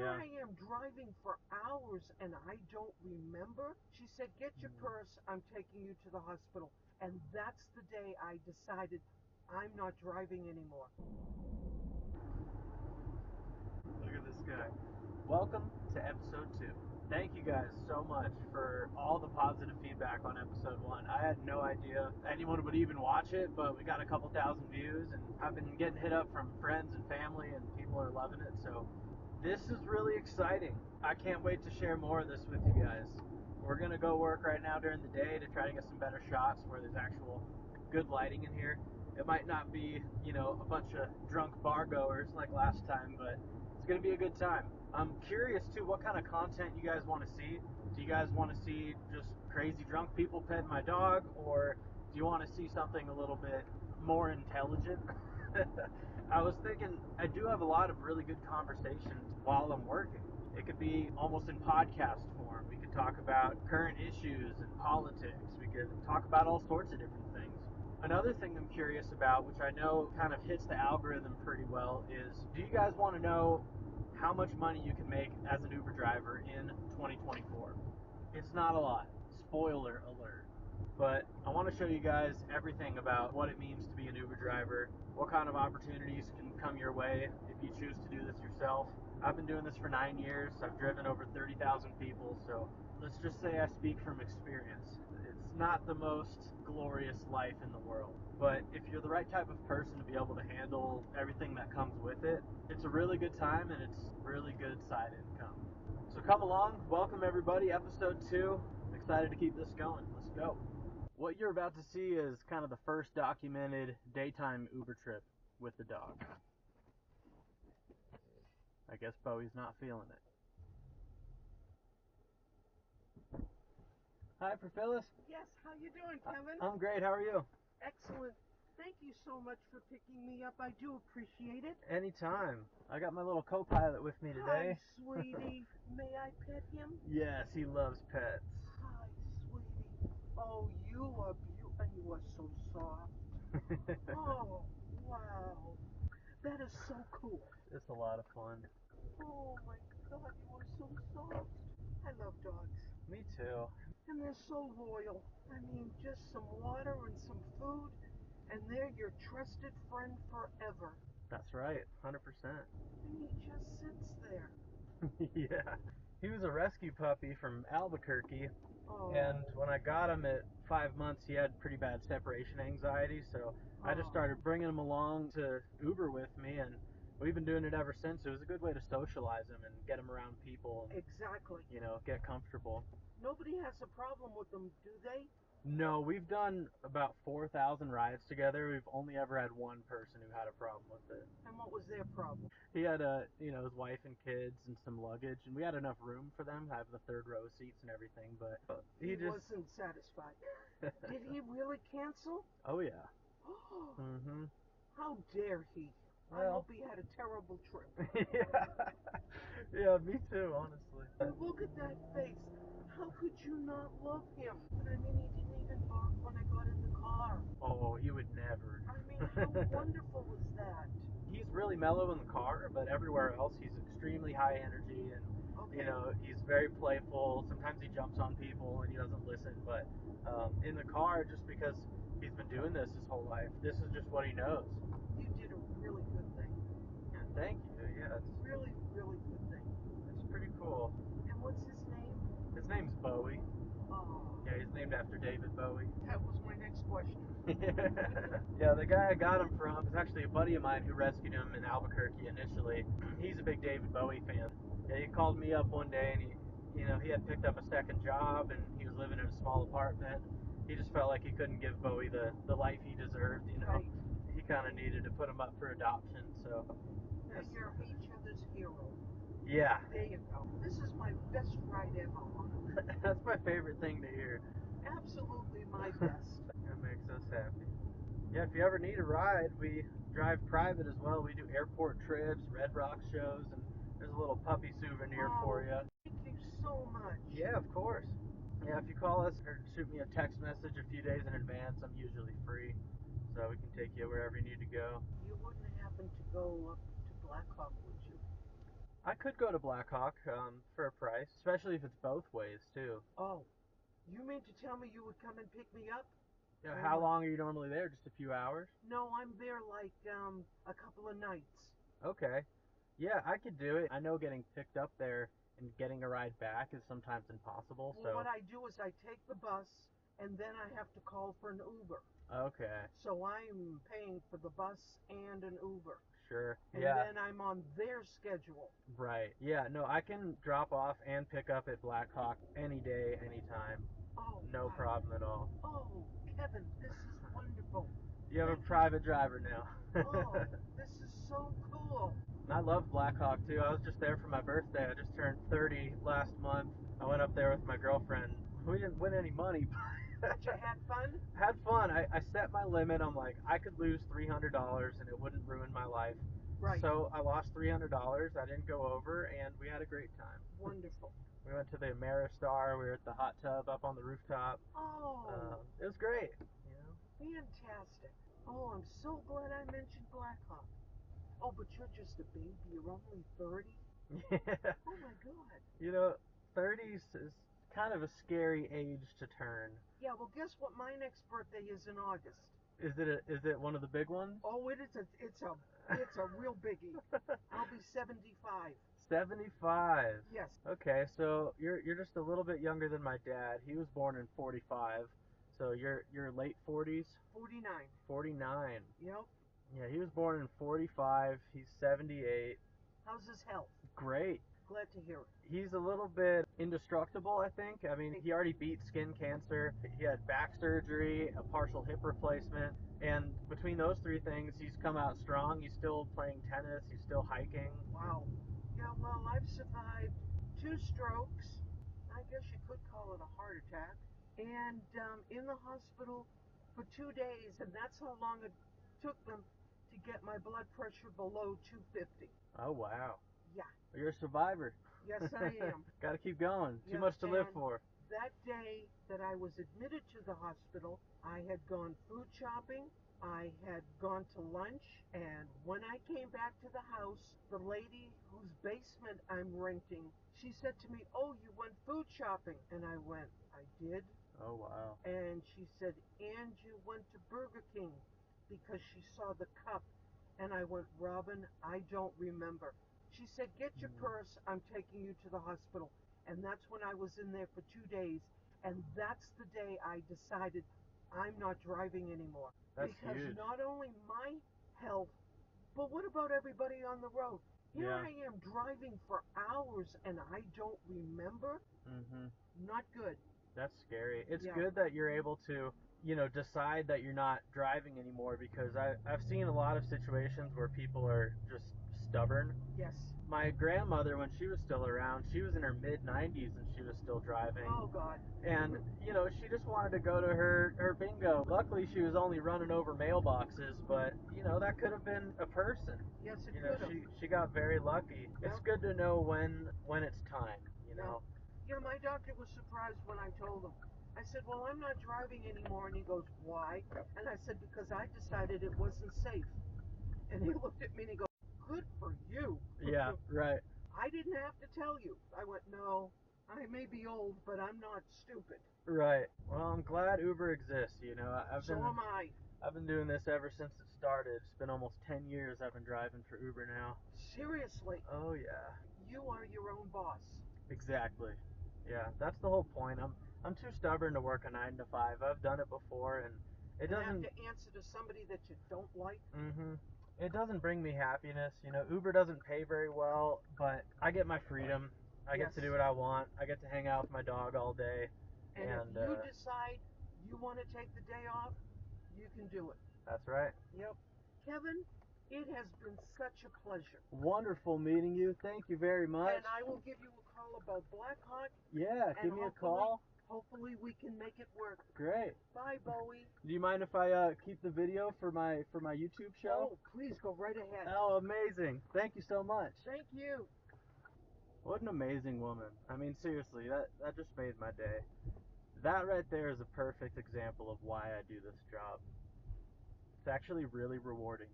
Here I am driving for hours and I don't remember. She said, get your purse, I'm taking you to the hospital. And that's the day I decided I'm not driving anymore. Look at this guy. Welcome to episode 2. Thank you guys so much for all the positive feedback on episode 1. I had no idea anyone would even watch it, but we got a couple thousand views, and I've been getting hit up from friends and family, and people are loving it. So this is really exciting. I can't wait to share more of this with you guys. We're going to go work right now during the day to try to get some better shots where there's actual good lighting in here. It might not be, a bunch of drunk bar goers like last time, but it's going to be a good time. I'm curious too what kind of content you guys want to see. Do you guys want to see just crazy drunk people petting my dog, or do you want to see something a little bit more intelligent? I was thinking I do have a lot of really good conversations while I'm working. It could be almost in podcast form. We could talk about current issues and politics. We could talk about all sorts of different things. Another thing I'm curious about, which I know kind of hits the algorithm pretty well, is do you guys want to know how much money you can make as an Uber driver in 2024? It's not a lot. Spoiler alert. But I want to show you guys everything about what it means to be an Uber driver, what kind of opportunities can come your way if you choose to do this yourself. I've been doing this for 9 years. I've driven over 30,000 people, so let's just say I speak from experience. It's not the most glorious life in the world, but if you're the right type of person to be able to handle everything that comes with it, it's a really good time and it's really good side income. So come along, welcome everybody, episode 2. I'm excited to keep this going. Let's go. What you're about to see is kind of the first documented daytime Uber trip with the dog. I guess Bowie's not feeling it. Hi, Phyllis. Yes, how you doing, Kevin? I'm great. How are you? Excellent. Thank you so much for picking me up. I do appreciate it. Anytime. I got my little co-pilot with me today. Hi, sweetie. May I pet him? Yes, he loves pets. Hi, sweetie. Oh, you are beautiful, and you are so soft. Oh, wow. That is so cool. It's a lot of fun. Oh my God, you are so soft. I love dogs. Me too. And they're so loyal. I mean, just some water and some food, and they're your trusted friend forever. That's right, 100%. And he just sits there. Yeah. He was a rescue puppy from Albuquerque, Oh. and when I got him at 5 months, he had pretty bad separation anxiety, so I just started bringing him along to Uber with me, and we've been doing it ever since. It was a good way to socialize him and get him around people and, Exactly. get comfortable. Nobody has a problem with them, do they? No, we've done about 4,000 rides together. We've only ever had one person who had a problem with it. And what was their problem? He had his wife and kids and some luggage, and we had enough room for them, have the third row seats and everything, but he wasn't satisfied. Did he really cancel? Oh yeah. Mhm. How dare he? Well, I hope he had a terrible trip. yeah. Yeah, me too, honestly. And look at that face. How could you not love him? But I mean, he didn't even bark when I got in the car. Oh, he would never. I mean, how wonderful was that? He's really mellow in the car, but everywhere else he's extremely high energy, and he's very playful. Sometimes he jumps on people and he doesn't listen, but in the car, just because he's been doing this his whole life, this is just what he knows. You did a really good thing. Yeah, thank you. Yeah, it's really, really good thing. It's pretty cool. And what's his name? His name's Bowie. Oh. Yeah, he's named after David Bowie. That was my next question. Yeah, the guy I got him from was actually a buddy of mine who rescued him in Albuquerque initially. He's a big David Bowie fan. Yeah, he called me up one day and he had picked up a second job and he was living in a small apartment. He just felt like he couldn't give Bowie the life he deserved, Right. He kind of needed to put him up for adoption, so. Now you're each other's hero. Yeah. There you go. This is my best ride ever. That's my favorite thing to hear. Absolutely my best. That makes us happy. Yeah, if you ever need a ride, we drive private as well. We do airport trips, Red Rock shows, and there's a little puppy souvenir for you. Thank you so much. Yeah, of course. Yeah, if you call us or shoot me a text message a few days in advance, I'm usually free, so we can take you wherever you need to go. You wouldn't happen to go up to Blackhawk, would you? I could go to Blackhawk for a price, especially if it's both ways too. Oh, you mean to tell me you would come and pick me up? Yeah, Oh how my. long are you normally there? Just a few hours? No, I'm there like a couple of nights. Okay. Yeah, I could do it. I know getting picked up there and getting a ride back is sometimes impossible, Well, what so I do is I take the bus and then I have to call for an Uber. okay. So I'm paying for the bus and an Uber. Sure. And Yeah. then I'm on their schedule. Right. Yeah, no, I can drop off and pick up at Blackhawk any day, anytime. Oh, No wow. problem at all. Oh, Kevin, this is wonderful. You have a Thank you. private driver now. Oh, this is so cool. I love Blackhawk too. I was just there for my birthday. I just turned 30 last month. I went up there with my girlfriend. We didn't win any money, But you but had fun? had fun. I set my limit. I'm like, I could lose $300 and it wouldn't ruin my life. Right. So I lost $300. I didn't go over, and we had a great time. Wonderful. We went to the Ameristar. We were at the hot tub up on the rooftop. Oh, It was great. You know. fantastic. Oh, I'm so glad I mentioned Blackhawk. Oh, but you're just a baby. You're only 30. Yeah. Oh my God. You know, 30s is kind of a scary age to turn. Yeah, well, guess what? My next birthday is in August. Is it one of the big ones? Oh, it's a real biggie. I'll be 75. 75. Yes, Okay, so you're just a little bit younger than my dad. He was born in 45. So you're late 40s? 49. 49. Yep. Yeah, he was born in 45. He's 78. How's his health? Great. Glad to hear it. He's a little bit indestructible, I think. I mean, he already beat skin cancer. He had back surgery, a partial hip replacement, and between those three things, he's come out strong. He's still playing tennis. He's still hiking. Wow. Yeah, well, I've survived 2 strokes. I guess you could call it a heart attack. And in the hospital for 2 days, and that's how long it took them to get my blood pressure below 250. Oh wow, Yeah, you're a survivor. yes, I am. Got to keep going. Too Yep, much to live and for. that day that I was admitted to the hospital, I had gone food shopping. I had gone to lunch, and when I came back to the house, the lady whose basement I'm renting, she said to me, "Oh, you went food shopping?" And I went, "I did." Oh wow. And she said, "And you went to Burger King," because she saw the cup. And I went, "Robin, I don't remember." She said, "Get your Mm, purse. I'm taking you to the hospital." And that's when I was in there for 2 days. And that's the day I decided I'm not driving anymore. that's Because huge. not only my health, but what about everybody on the road? Here Yeah. I am driving for hours and I don't remember. Mhm. Not good. That's scary. It's Yeah. good that you're able to, decide that you're not driving anymore because I've seen a lot of situations where people are just stubborn. Yes. My grandmother, when she was still around, she was in her mid 90s and she was still driving. Oh God. And, she just wanted to go to her bingo. Luckily, she was only running over mailboxes, but, that could have been a person. Yes, it could have. She got very lucky. It's Yep. good to know when it's time, Yeah. Yeah, my doctor was surprised when I told him. I said, "Well, I'm not driving anymore." And he goes, "Why?" And I said, "Because I decided it wasn't safe." And he looked at me and he goes, "Good for you." Yeah, right. I didn't have to tell you. I went, "No, I may be old, but I'm not stupid." Right. Well, I'm glad Uber exists. I've So been am I. I've been doing this ever since it started. It's been almost 10 years I've been driving for Uber now. Seriously, Oh yeah. you are your own boss. Exactly. Yeah, that's the whole point. I'm too stubborn to work a 9 to 5. I've done it before and it And have doesn't to answer to somebody that you don't like. mhm. It doesn't bring me happiness. Uber doesn't pay very well, but I get my freedom. I get to do Yes. what I want. I get to hang out with my dog all day And if and you decide you want to take the day off, you can do it. that's right. Yep. Kevin, it has been such a pleasure. Wonderful meeting you. Thank you very much. And I will give you a call about Blackhawk, Yeah, and give me a hopefully, call. hopefully we can make it work. Great. Bye, Bowie. Do you mind if I keep the video for my YouTube show? Oh, please go right ahead. Oh, amazing. Thank you so much. Thank you. What an amazing woman. I mean, seriously, that just made my day. That right there is a perfect example of why I do this job. It's actually really rewarding.